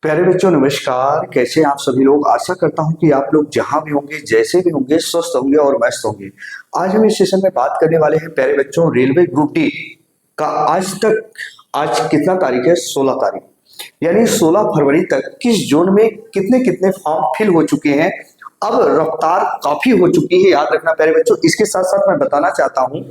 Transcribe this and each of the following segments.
प्यारे बच्चों नमस्कार। कैसे हैं आप सभी लोग। आशा करता हूं कि आप लोग जहां भी होंगे जैसे भी होंगे स्वस्थ होंगे और मस्त होंगे। आज हम इस सेशन में बात करने वाले हैं प्यारे बच्चों रेलवे ग्रुप डी का आज कितना तारीख है 16 तारीख यानी 16 फरवरी तक किस जोन में कितने कितने फॉर्म फिल हो चुके हैं। अब रफ्तार काफी हो चुकी है, याद रखना प्यारे बच्चों। इसके साथ साथ मैं बताना चाहता हूँ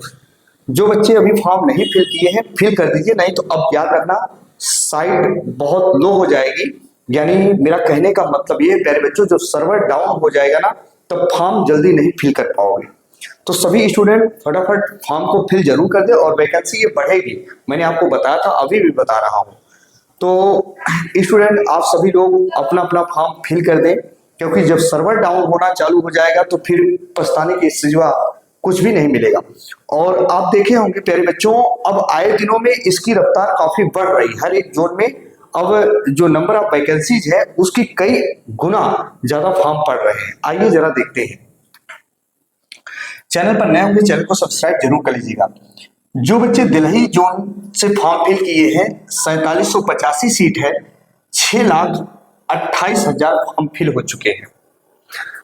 जो बच्चे अभी फॉर्म नहीं फिल किए हैं फिल कर दीजिए, नहीं तो अब याद रखना साइट बहुत लो हो जाएगी। यानी मेरा कहने का मतलब ये प्यारे बच्चों जो सर्वर डाउन हो जाएगा ना तब फॉर्म जल्दी नहीं फिल कर पाओगे। तो सभी स्टूडेंट फटाफट फॉर्म को फिल जरूर कर दे और वैकेंसी ये बढ़ेगी, मैंने आपको बताया था अभी भी बता रहा हूँ। तो स्टूडेंट आप सभी लोग अपना अपना फॉर्म फिल कर दें, क्योंकि जब सर्वर डाउन होना चालू हो जाएगा तो फिर पछताने की सिवा कुछ भी नहीं मिलेगा। और आप देखे होंगे प्यारे बच्चों अब आए दिनों में इसकी रफ्तार काफी बढ़ रही, हर एक जोन में अब जो नंबर ऑफ वैकेंसीज है उसकी कई गुना ज्यादा फॉर्म पड़ रहे हैं। आइए जरा देखते हैं। चैनल पर नए होंगे चैनल को सब्सक्राइब जरूर कर लीजिएगा। जो बच्चे दिल्ली जोन से फॉर्म फिल किए हैं 4785 सीट है, 6,28,000 फॉर्म फिल हो चुके हैं।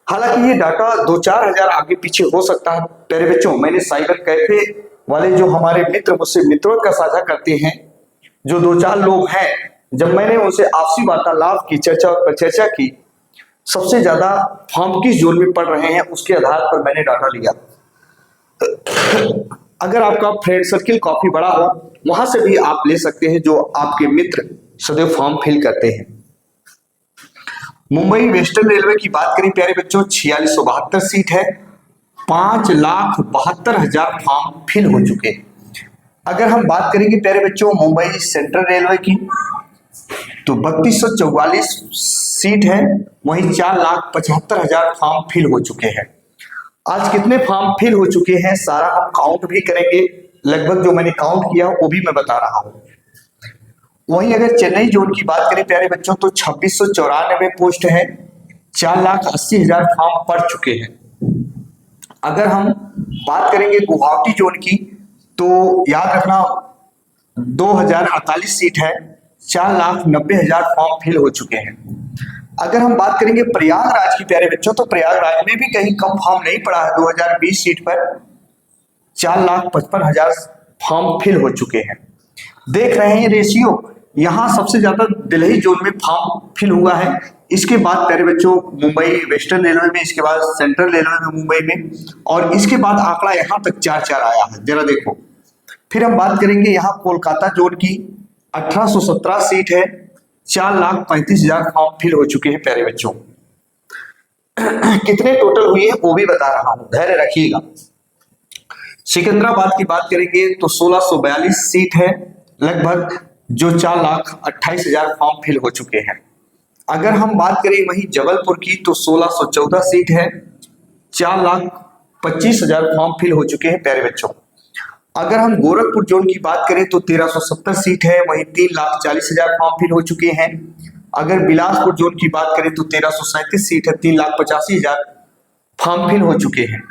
हालांकि ये डाटा 2-4 हजार आगे पीछे हो सकता है प्यारे बच्चों। मैंने साइबर कैफे वाले जो हमारे मित्र मुझसे मित्रों का साझा करते हैं, जो 2-4 लोग हैं, जब मैंने उनसे आपसी वार्तालाप की चर्चा की सबसे ज्यादा फॉर्म किस जोन में पड़ रहे हैं उसके आधार पर मैंने डाटा लिया। अगर आपका फ्रेंड सर्किल काफी बड़ा हो वहां से भी आप ले सकते हैं, जो आपके मित्र सदैव फॉर्म फिल करते हैं। मुंबई वेस्टर्न रेलवे की बात करें प्यारे बच्चों 4672 सीट है, 5,72,000 फॉर्म फिल हो चुके हैं। अगर हम बात करेंगे प्यारे बच्चों मुंबई सेंट्रल रेलवे की तो 3244 सीट है, वहीं 4,75,000 फॉर्म फिल हो चुके हैं। आज कितने फॉर्म फिल हो चुके हैं सारा हम काउंट भी करेंगे, लगभग जो मैंने काउंट किया वो भी मैं बता रहा हूं। वहीं अगर चेन्नई जोन की बात करें प्यारे बच्चों तो 2694 पोस्ट है, 4,80,000 फॉर्म पड़ चुके हैं। अगर हम बात करेंगे गुवाहाटी जोन की तो याद रखना 2,048 सीट है, 4,90,000 फॉर्म फिल हो चुके हैं। अगर हम बात करेंगे प्रयागराज की प्यारे बच्चों तो प्रयागराज में भी कहीं कम फॉर्म नहीं पड़ा है, 2020 सीट पर 4,55,000 फॉर्म फिल हो चुके हैं। देख रहे हैं रेशियो, यहाँ सबसे ज्यादा दिल्ली जोन में फॉर्म फिल हुआ है, इसके बाद प्यारे बच्चों मुंबई वेस्टर्न रेलवे में, इसके बाद सेंट्रल रेलवे में मुंबई में, और इसके बाद आंकड़ा यहाँ तक 4-4 आया है, जरा देखो। फिर हम बात करेंगे यहाँ कोलकाता जोन की 1817 सीट है, 4,35,000 फॉर्म फिल हो चुके हैं प्यारे बच्चों। कितने टोटल हुए हैं वो भी बता रहा हूं, धैर्य रखिएगा। सिकंदराबाद की बात करेंगे तो 1642 सीट है लगभग, जो 4,28,000 फॉर्म फिल हो चुके हैं। अगर हम बात करें वहीं जबलपुर की तो 1614 सीट है, 4,25,000 फॉर्म फिल हो चुके हैं प्यारे बच्चों। अगर हम गोरखपुर जोन की बात करें तो 1370 सीट है, वहीं 3,40,000 फॉर्म फिल हो चुके हैं। अगर बिलासपुर जोन की बात करें तो 1337 सीट है, 3,85,000 फॉर्म फिल हो चुके हैं।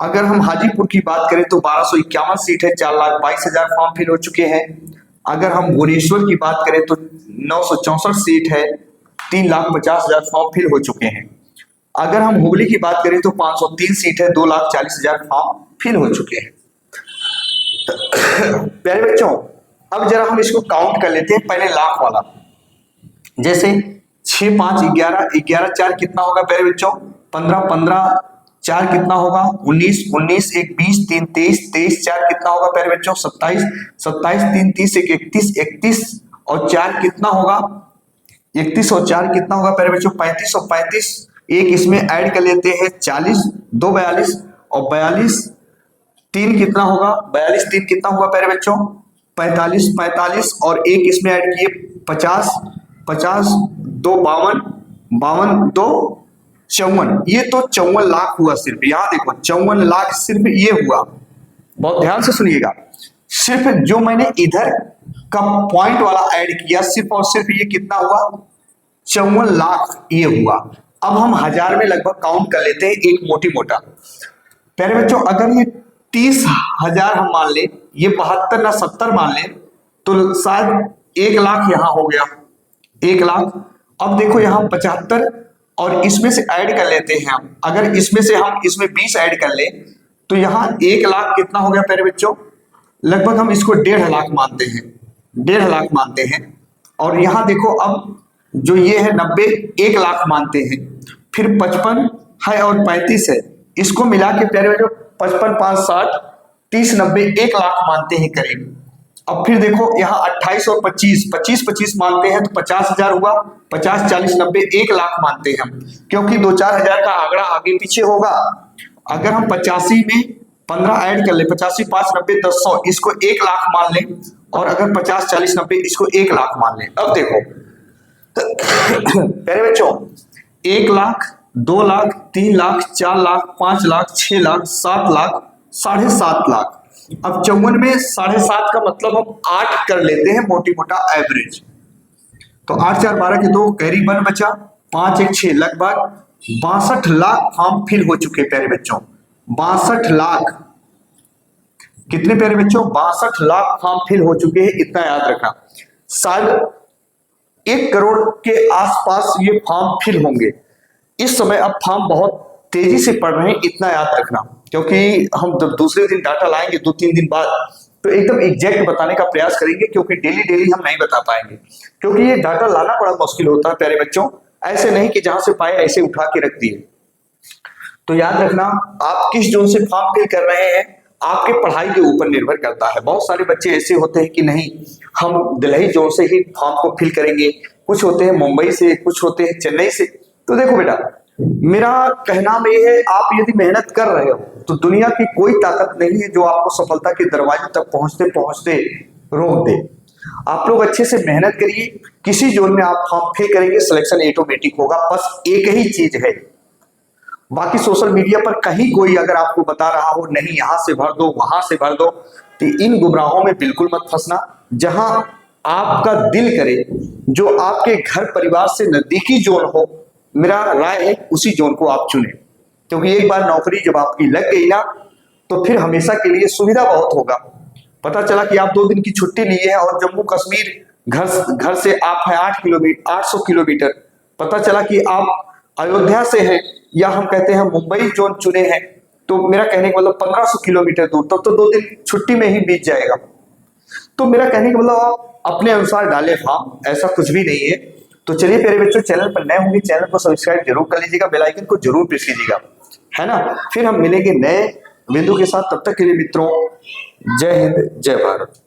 अगर हम हाजीपुर की बात करें तो 1251 सीट है, 4,22,000 फॉर्म फिल हो चुके हैं। अगर हम भुवनेश्वर की बात करें तो 964 सीट है, 3,50,000 फॉर्म फिल हो चुके हैं। अगर हम हुगली की बात करें तो 503 सीट है, 2,40,000 फॉर्म फिल हो चुके हैं। प्यारे बच्चों अब जरा हम इसको काउंट कर लेते हैं, पहले लाख वाला। जैसे 6 5 11 11 4 कितना होगा प्यारे बच्चों, 15 15 4 कितना होगा, 19 19 1 20 3 23 23 4 कितना होगा प्यारे बच्चों, 27 27 3 30 1 31 31 और 4 कितना होगा, 31 और 4 कितना होगा प्यारे बच्चों, 35 और 35 एक इसमें ऐड कर लेते हैं 40 2 42 और 42 3 कितना होगा, 42 3 कितना होगा प्यारे बच्चों, 45 45 और एक इसमें ऐड किए 50 50 2 52 52 2 54, ये तो 54 लाख हुआ सिर्फ। यहाँ देखो 54 लाख सिर्फ ये हुआ, बहुत ध्यान से सुनिएगा। सिर्फ जो मैंने इधर का पॉइंट वाला ऐड किया सिर्फ और सिर्फ ये कितना हुआ, 54 लाख ये हुआ। अब हम हजार में लगभग काउंट कर लेते हैं एक मोटी मोटा प्यारे बच्चों। अगर ये 30,000 हम मान ले, ये 72 ना 70 मान ले तो शायद 1 लाख यहाँ हो गया, 1,00,000। अब देखो यहाँ 75 और इसमें से ऐड कर लेते हैं हम, अगर इसमें से हम इसमें 20 ऐड कर ले तो यहाँ 1,00,000 कितना हो गया प्यारे बच्चों, लगभग हम इसको 1,50,000 मानते हैं, 1,50,000 मानते हैं। और यहाँ देखो अब जो ये है 90, 1,00,000 मानते हैं, फिर 55 है और 35 है, इसको मिला के प्यारे बच्चों 55, 5, 60, 30, 90, 1,00,000 मानते हैं करीब। अब फिर देखो यहाँ 28 और 25, 25, 25 मानते हैं तो 50,000 हुआ, 50, 40, 90, 1,00,000 मानते हैं हम, क्योंकि 2-4 हजार का आंकड़ा आगे पीछे होगा। अगर हम 85 में 15 ऐड कर ले, 85, 5, 90, 10, 100, इसको 1,00,000 मान ले, और अगर 50, 40, 90 इसको 1,00,000 मान ले। अब देखो प्यारे बच्चों 1,00,000, 2,00,000, 3,00,000, 4,00,000, 5,00,000, 6,00,000, 7,00,000, 7,50,000। अब 54 में 7.5 का मतलब हम 8 कर लेते हैं मोटी मोटा एवरेज। तो 8, 4, 12 के 2 कैरी 1 बचा, 5, 1, 6, लगभग 62,00,000 फॉर्म फिल हो चुके प्यारे बच्चों। 62,00,000 कितने प्यारे बच्चों, 62,00,000 फॉर्म फिल हो चुके हैं, इतना याद रखना। शायद 1 करोड़ के आसपास ये फॉर्म फिल होंगे इस समय। अब फॉर्म बहुत तेजी से पड़ रहे हैं, इतना याद रखना, क्योंकि हम जब दूसरे दिन डाटा लाएंगे 2-3 दिन बाद तो एकदम एग्जैक्ट बताने का प्रयास करेंगे, क्योंकि डेली डेली हम नहीं बता पाएंगे, क्योंकि ये डाटा लाना बड़ा मुश्किल होता है प्यारे बच्चों। ऐसे नहीं कि जहां से पाए ऐसे उठा के रख दिए। तो याद रखना, आप किस जोन से फॉर्म फिल कर रहे हैं आपके पढ़ाई के ऊपर निर्भर करता है। बहुत सारे बच्चे ऐसे होते हैं कि नहीं हम दिल्ली जोन से ही फॉर्म को फिल करेंगे, कुछ होते हैं मुंबई से, कुछ होते हैं चेन्नई से। तो देखो बेटा, मेरा कहना में है आप यदि मेहनत कर रहे हो तो दुनिया की कोई ताकत नहीं है जो आपको सफलता के दरवाजे तक पहुंचते पहुंचते रोक दे। आप लोग अच्छे से मेहनत करिए, किसी जोन में आप फॉर्म फिल करेंगे सिलेक्शन ऑटोमेटिक होगा। बस एक ही चीज है, बाकी सोशल मीडिया पर कहीं कोई अगर आपको बता रहा हो नहीं यहाँ से भर दो वहां से भर दो, तो इन गुमराहों में बिल्कुल मत फंसना। जहां आपका दिल करे, जो आपके घर परिवार से नजदीकी जोन हो, मेरा राय है उसी जोन को आप चुने, क्योंकि एक बार नौकरी जब आपकी लग गई ना तो फिर हमेशा के लिए सुविधा बहुत होगा। पता चला कि आप 2 दिन की छुट्टी लिए हैं और जम्मू कश्मीर घर से आप है 800 किलोमीटर, पता चला कि आप अयोध्या से हैं, या हम कहते हैं मुंबई जोन चुने हैं, तो मेरा कहने का मतलब 1500 किलोमीटर दूर, तब तो 2 दिन छुट्टी में ही बीत जाएगा। तो मेरा कहने का मतलब आप अपने अनुसार डाले फॉर्म, ऐसा कुछ भी नहीं है। तो चलिए प्यारे बच्चों, चैनल पर नए होंगे चैनल को सब्सक्राइब जरूर कर लीजिएगा, बेल आइकन को जरूर प्रेस कीजिएगा, है ना। फिर हम मिलेंगे नए बिंदु के साथ, तब तक के लिए मित्रों जय हिंद जय भारत।